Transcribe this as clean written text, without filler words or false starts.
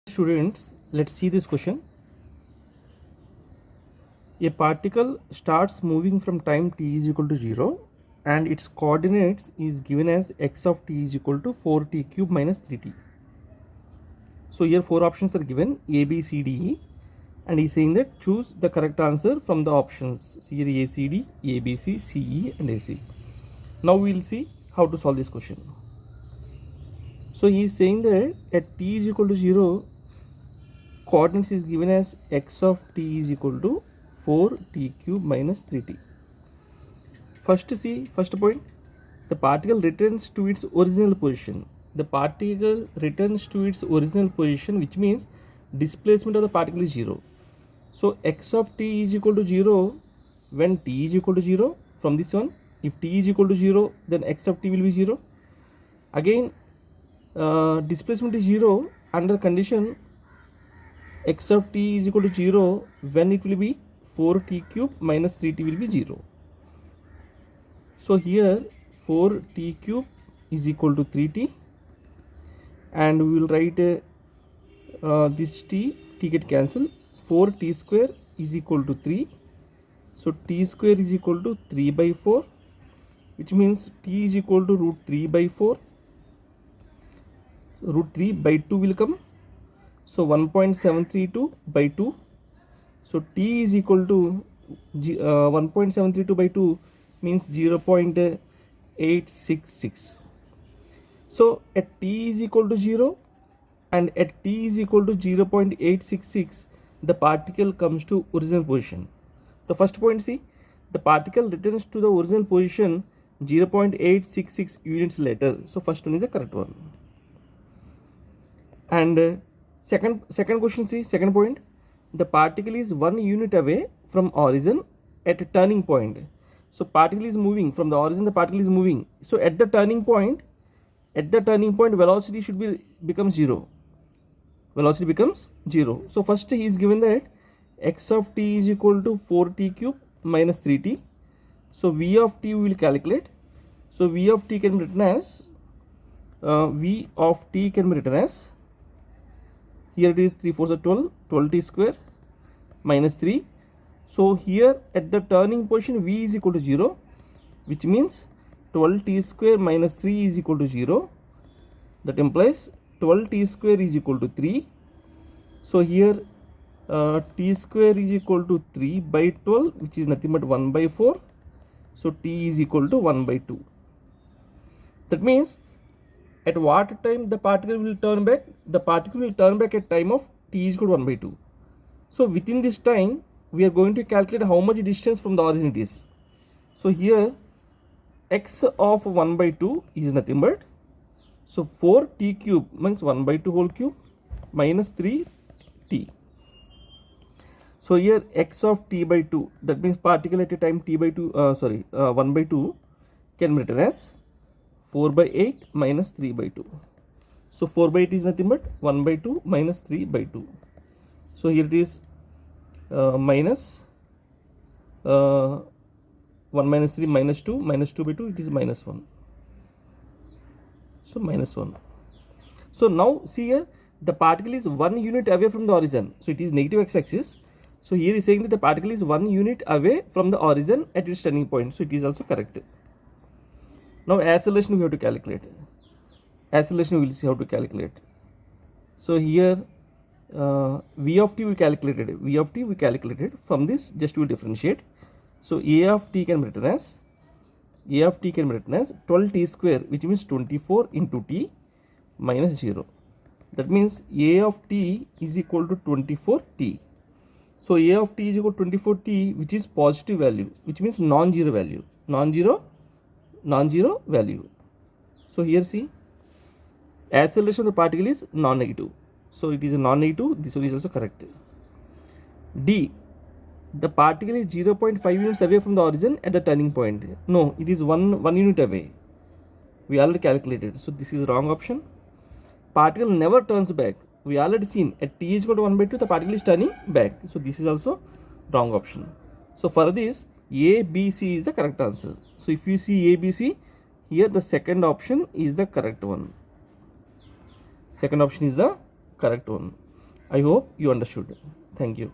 Students, let's see this question. A particle starts moving from time t is equal to 0 and its coordinates is given as x of t is equal to 4t cube minus 3t. So here four options are given a, b, c, d, e, and he's saying that choose the correct answer from the options. So here a, c, d, a, b, c, c, e and a, c. Now we will see how to solve this question. So he is saying that at t is equal to 0, coordinates is given as x of t is equal to 4t cube minus 3t. First point, the particle returns to its original position. The particle returns to its original position, which means displacement of the particle is 0. So x of t is equal to 0 when t is equal to 0 from this one. If t is equal to 0, then x of t will be 0. Again, displacement is 0 under condition x of t is equal to 0 when it will be 4t cube minus 3t will be 0. So here 4t cube is equal to 3t, and we will write this t get cancelled. 4t square is equal to 3. So t square is equal to 3 by 4, which means t is equal to root 3 by 4. So root 3 by 2 will come. So 1.732 by 2. So t is equal to 1.732 by 2 means 0.866. So at t is equal to 0 and at t is equal to 0.866, the particle comes to original position. The first point, see, the particle returns to the original position 0.866 units later. So first one is the correct one. And second question, see, second point, the particle is 1 unit away from origin at a turning point. So particle is moving from the origin, the particle is moving. So at the turning point velocity should become 0. Velocity becomes 0. So first he is given that x of t is equal to 4t cube minus 3t. So v of t we will calculate. So v of t can be written as here it is 3 4 12, 12t square minus 3. So here at the turning position v is equal to 0, which means 12t square minus 3 is equal to 0. That implies 12t square is equal to 3. So here t square is equal to 3 by 12, which is nothing but 1 by 4. So t is equal to 1 by 2. That means at what time the particle will turn back? The particle will turn back at time of t is equal to 1 by 2. So within this time, we are going to calculate how much distance from the origin it is. So here x of 1 by 2 is nothing but, so 4t cube means 1 by 2 whole cube minus 3t. So here x of t by 2, that means particle at a time t by 2, 1 by 2 can be written as 4 by 8 minus 3 by 2. So 4 by 8 is nothing but 1 by 2 minus 3 by 2. So here it is minus 1 minus 3 minus 2 by 2, it is minus 1. So minus 1. So now see here, the particle is 1 unit away from the origin. So it is negative x-axis. So here is saying that the particle is 1 unit away from the origin at its turning point. So it is also correct. Now acceleration we have to calculate. Acceleration we will see how to calculate. So here v of t we calculated. From this just we will differentiate. So a of t can be written as 12t square, which means 24 into t minus 0. That means a of t is equal to 24t. So a of t is equal to 24t, which is positive value, which means non-zero value. Non-zero value. So here see, acceleration of the particle is non-negative. So it is a non-negative. This one is also correct. D, the particle is 0.5 units away from the origin at the turning point. No, it is 1 unit away. We already calculated. So this is wrong option. Particle never turns back. We already seen at t is equal to 1 by 2, the particle is turning back. So this is also wrong option. So for this, A, B, C is the correct answer. So if you see A, B, C, here the second option is the correct one. Second option is the correct one. I hope you understood. Thank you.